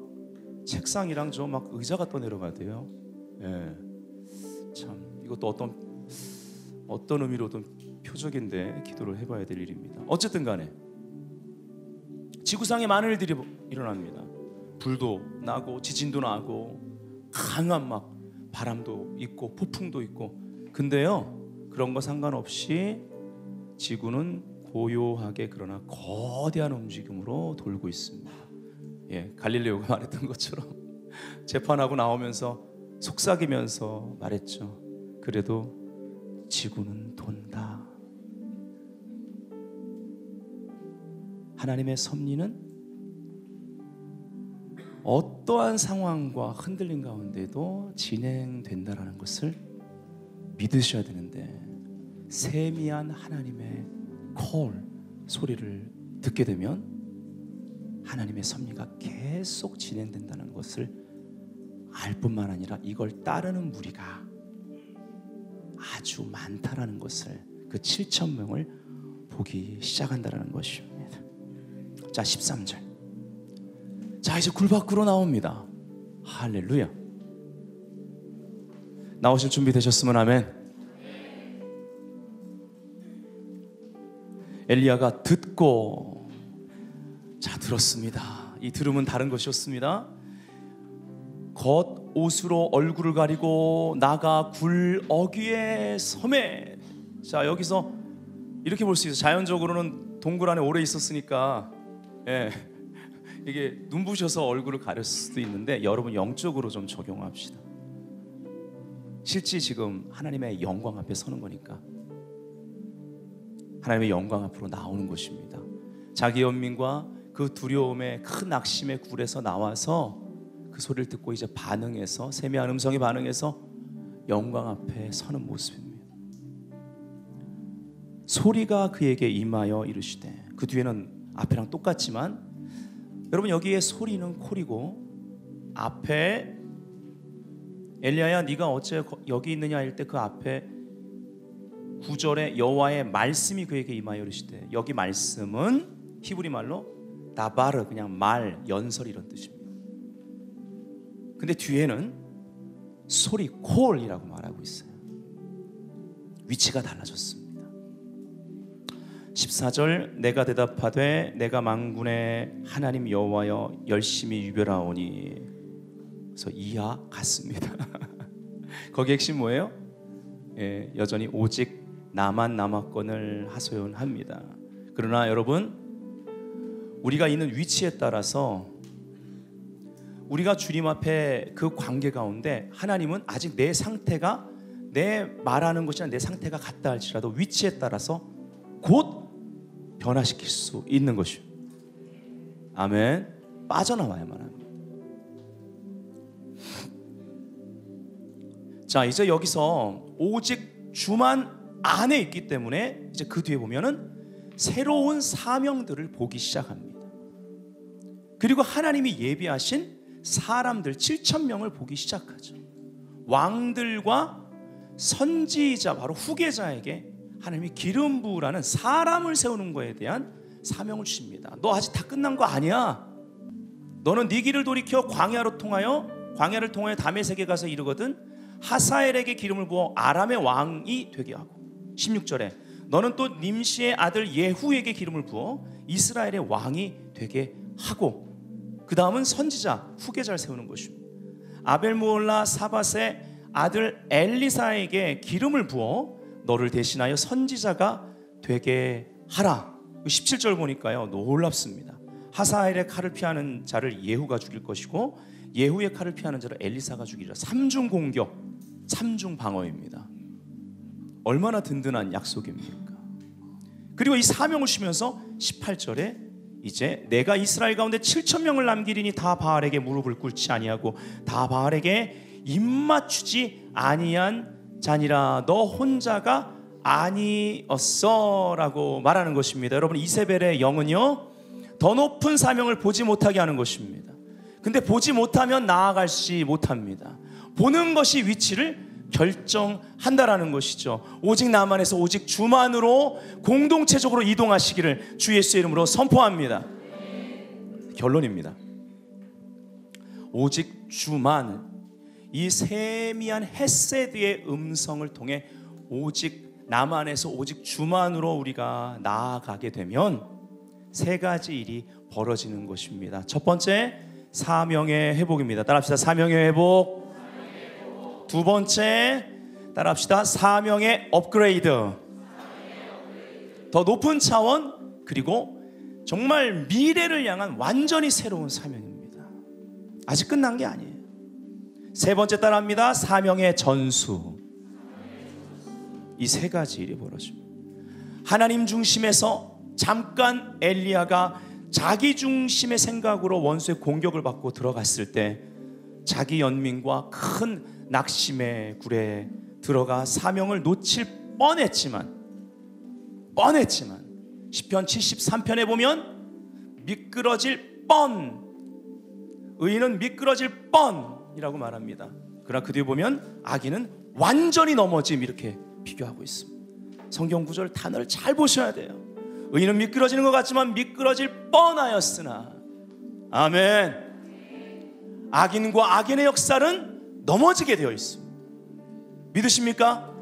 책상이랑 막 의자가 떠내려가대요. 참 이것도 어떤 의미로든 표적인데 기도를 해봐야 될 일입니다. 어쨌든 간에 지구상에 많은 일들이 일어납니다. 불도 나고 지진도 나고 강한 바람도 있고 폭풍도 있고. 근데요, 그런 거 상관없이 지구는 고요하게 그러나 거대한 움직임으로 돌고 있습니다. 갈릴레오가 말했던 것처럼 재판하고 나오면서 속삭이면서 말했죠. 그래도 지구는 돈다. 하나님의 섭리는 어떠한 상황과 흔들림 가운데도 진행된다라는 것을 믿으셔야 되는데, 세미한 하나님의 소리를 듣게 되면 하나님의 섭리가 계속 진행된다는 것을 알 뿐만 아니라 이걸 따르는 무리가 아주 많다라는 것을, 그 7,000명을 보기 시작한다는 것입니다. 자, 13절. 자, 이제 굴 밖으로 나옵니다. 할렐루야. 나오실 준비 되셨으면 아멘. 엘리야가 듣고, 들었습니다. 이 들음은 다른 것이었습니다. 겉옷으로 얼굴을 가리고 나가 굴 어귀에 섬에. 자, 여기서 이렇게 볼 수 있어요. 자연적으로는 동굴 안에 오래 있었으니까 이게 눈부셔서 얼굴을 가렸을 수도 있는데, 여러분 영적으로 좀 적용합시다. 실제 지금 하나님의 영광 앞에 서는 거니까 하나님의 영광 앞으로 나오는 것입니다. 자기 연민과 그 두려움의 큰 낙심의 굴에서 나와서 그 소리를 듣고 이제 반응해서, 세미한 음성이 반응해서 영광 앞에 서는 모습입니다. 소리가 그에게 임하여 이르시되, 그 뒤에는 앞에랑 똑같지만, 여러분 여기에 소리는 콜이고, 앞에 엘리야야 네가 어째 여기 있느냐 할 때 그 앞에 9절에 여호와의 말씀이 그에게 임하여 이르시되, 여기 말씀은 히브리 말로 다바르, 그냥 말, 연설 이런 뜻입니다. 근데 뒤에는 소리, 콜이라고 말하고 있어요. 위치가 달라졌습니다. 14절, 내가 대답하되 내가 만군의 하나님 여호와여 열심히 유별하오니. 그래서 이하 같습니다. 거기 핵심 뭐예요? 여전히 오직 나만 남았건을 하소연합니다. 그러나 여러분, 우리가 있는 위치에 따라서 우리가 주님 앞에 그 관계 가운데 하나님은 아직 내 상태가 내 말하는 것이나 내 상태가 같다 할지라도 위치에 따라서 곧 변화시킬 수 있는 것이요. 아멘. 빠져나와야만 합니다. 자, 이제 여기서 오직 주만 안에 있기 때문에 이제 그 뒤에 보면은 새로운 사명들을 보기 시작합니다. 그리고 하나님이 예비하신 사람들 7,000명을 보기 시작하죠. 왕들과 선지자, 바로 후계자에게 하나님이 기름 부으라는 사람을 세우는 것에 대한 사명을 주십니다. 너 아직 다 끝난 거 아니야. 너는 네 길을 돌이켜 광야를 통하여 다메섹에 가서 이르거든 하사엘에게 기름을 부어 아람의 왕이 되게 하고, 16절에 너는 또 님시의 아들 예후에게 기름을 부어 이스라엘의 왕이 되게 하고, 그 다음은 선지자 후계자를 세우는 것입니다. 아벨무올라 사밧의 아들 엘리사에게 기름을 부어 너를 대신하여 선지자가 되게 하라. 17절 보니까요 놀랍습니다. 하사엘의 칼을 피하는 자를 예후가 죽일 것이고 예후의 칼을 피하는 자를 엘리사가 죽이리라. 3중 공격, 3중 방어입니다. 얼마나 든든한 약속입니까? 그리고 이 사명을 주면서 18절에 이제 내가 이스라엘 가운데 7,000명을 남기리니 다 바알에게 무릎을 꿇지 아니하고 다 바알에게 입맞추지 아니한 자니라. 너 혼자가 아니었어 라고 말하는 것입니다. 여러분, 이세벨의 영은요 더 높은 사명을 보지 못하게 하는 것입니다. 근데 보지 못하면 나아가지 못합니다. 보는 것이 위치를 결정한다라는 것이죠. 오직 나만에서 오직 주만으로 공동체적으로 이동하시기를 주 예수의 이름으로 선포합니다. 결론입니다. 오직 주만, 이 세미한 헤세드의 음성을 통해 오직 나만에서 오직 주만으로 우리가 나아가게 되면 세 가지 일이 벌어지는 것입니다. 첫 번째, 사명의 회복입니다. 따라합시다. 사명의 회복. 두 번째, 따라합시다. 사명의 업그레이드. 더 높은 차원, 그리고 정말 미래를 향한 완전히 새로운 사명입니다. 아직 끝난 게 아니에요. 세 번째 따라합니다. 사명의 전수. 이 세 가지 일이 벌어집니다. 하나님 중심에서 잠깐 엘리야가 자기 중심의 생각으로 원수의 공격을 받고 들어갔을 때 자기 연민과 큰 낙심의 굴에 들어가 사명을 놓칠 뻔했지만 시편 73편에 보면 미끄러질 뻔, 의인은 미끄러질 뻔이라고 말합니다. 그러나 그 뒤에 보면 악인은 완전히 넘어짐, 이렇게 비교하고 있습니다. 성경 구절 단어를 잘 보셔야 돼요. 의인은 미끄러지는 것 같지만 미끄러질 뻔하였으나, 아멘. 악인과 악인의 역사는 넘어지게 되어 있습니다. 믿으십니까?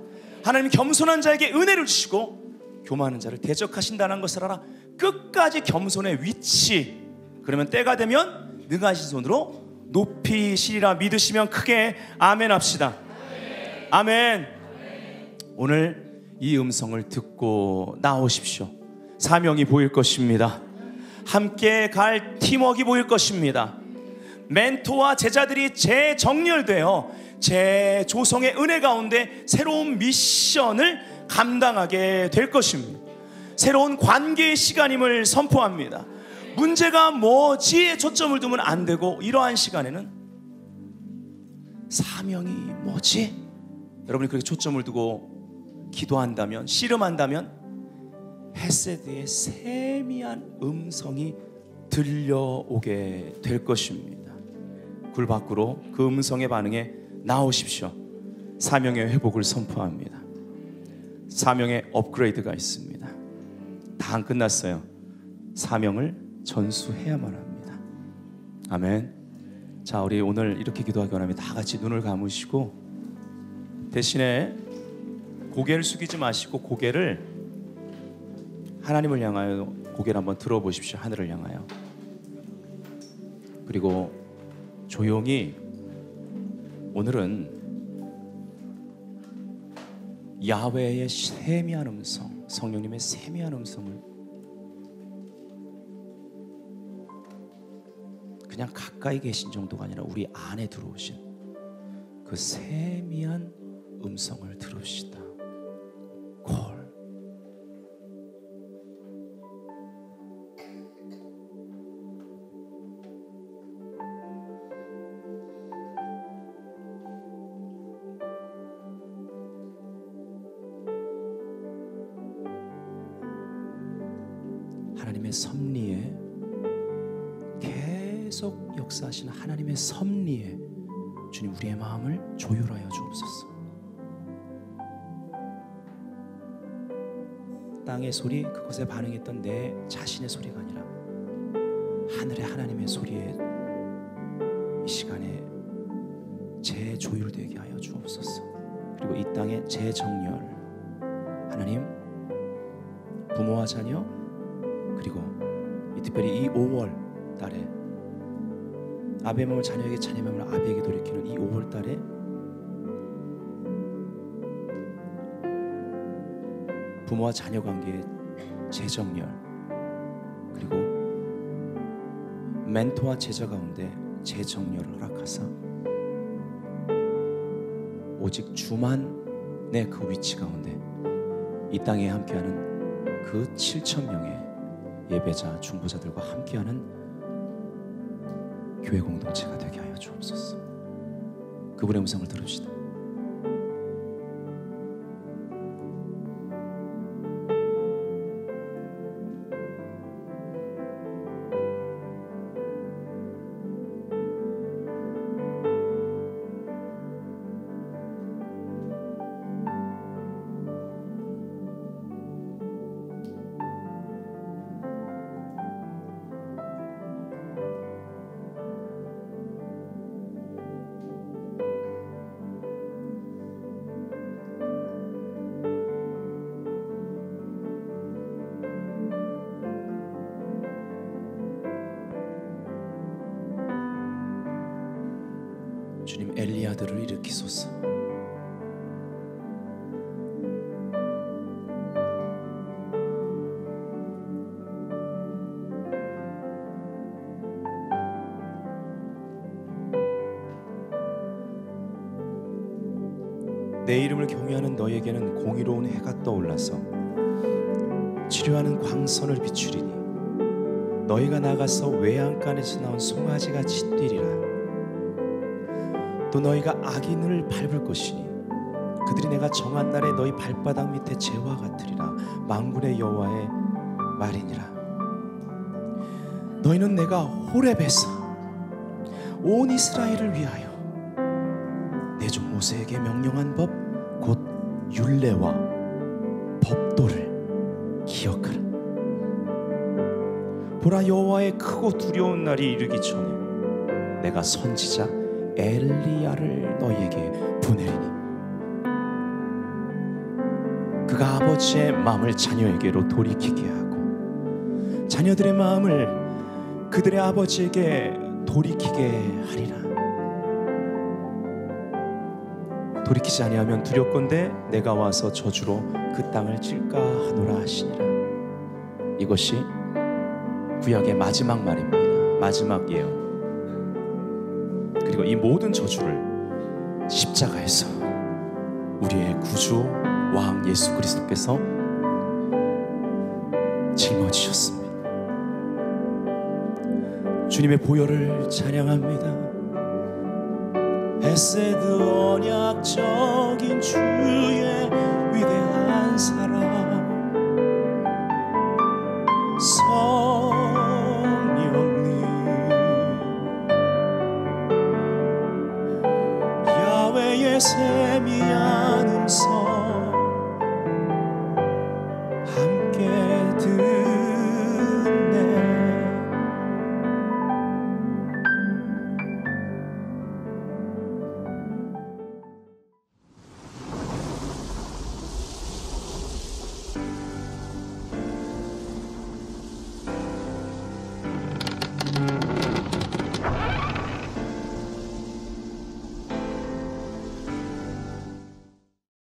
하나님 겸손한 자에게 은혜를 주시고 교만한 자를 대적하신다는 것을 알아. 끝까지 겸손의 위치, 그러면 때가 되면 능하신 손으로 높이시리라. 믿으시면 크게 아멘 합시다. 아멘. 오늘 이 음성을 듣고 나오십시오. 사명이 보일 것입니다. 함께 갈 팀워크가 보일 것입니다. 멘토와 제자들이 재정렬되어 재조성의 은혜 가운데 새로운 미션을 감당하게 될 것입니다. 새로운 관계의 시간임을 선포합니다. 문제가 뭐지에 초점을 두면 안 되고, 이러한 시간에는 사명이 뭐지? 여러분이 그렇게 초점을 두고 기도한다면, 씨름한다면 헤세드의 세미한 음성이 들려오게 될 것입니다. 굴 밖으로 그 음성의 반응에 나오십시오. 사명의 회복을 선포합니다. 사명의 업그레이드가 있습니다. 다 안 끝났어요. 사명을 전수해야만 합니다. 아멘. 자, 우리 오늘 이렇게 기도하기 원합니다. 다 같이 눈을 감으시고 대신에 고개를 숙이지 마시고 고개를 하나님을 향하여 고개를 한번 들어보십시오. 하늘을 향하여. 그리고 조용히 오늘은 야훼의 세미한 음성, 성령님의 세미한 음성을 그냥 가까이 계신 정도가 아니라 우리 안에 들어오신 그 세미한 음성을 들읍시다. 콜. 하나님의 섭리에 계속 역사하시는 하나님의 섭리에 주님 우리의 마음을 조율하여 주옵소서. 땅의 소리, 그것에 반응했던 내 자신의 소리가 아니라 하늘의 하나님의 소리에 이 시간에 재조율되게 하여 주옵소서. 그리고 이 땅의 재정렬, 하나님 부모와 자녀, 그리고 특별히 이 5월 달에 아베의 마음을 자녀에게, 자녀의 마음을 아베에게 돌이키는 이 5월 달에 부모와 자녀 관계의 재정렬, 그리고 멘토와 제자 가운데 재정렬을 허락하사 오직 주만의 그 위치 가운데 이 땅에 함께하는 그 7천 명의 예배자, 중보자들과 함께하는 교회 공동체가 되게 하여 주옵소서. 그분의 음성을 들읍시다. 주님, 엘리야들을 일으키소서. 내 이름을 경외하는 너에게는 공의로운 해가 떠올라서 치료하는 광선을 비추리니 너희가 나가서 외양간에서 나온 송아지가 짖으리라. 또 너희가 악인을 밟을 것이니 그들이 내가 정한 날에 너희 발바닥 밑에 재와 같으리라. 만군의 여호와의 말이니라. 너희는 내가 호렙에서 온 이스라엘을 위하여 내 종 모세에게 명령한 법 곧 율례와 법도를 기억하라. 보라, 여호와의 크고 두려운 날이 이르기 전에 내가 선지자 엘리야를 너희에게 보내리니 그가 아버지의 마음을 자녀에게로 돌이키게 하고 자녀들의 마음을 그들의 아버지에게 돌이키게 하리라. 돌이키지 아니하면 두렵건대 내가 와서 저주로 그 땅을 찔까 하노라 하시니라. 이것이 구약의 마지막 말입니다. 마지막 예언. 그리고 이 모든 저주를 십자가에서 우리의 구주 왕 예수 그리스도께서 짊어지셨습니다. 주님의 보혈을 찬양합니다. 헤세드 언약적인 주의 위대한 사랑, 성령님 야훼의 세미한 음성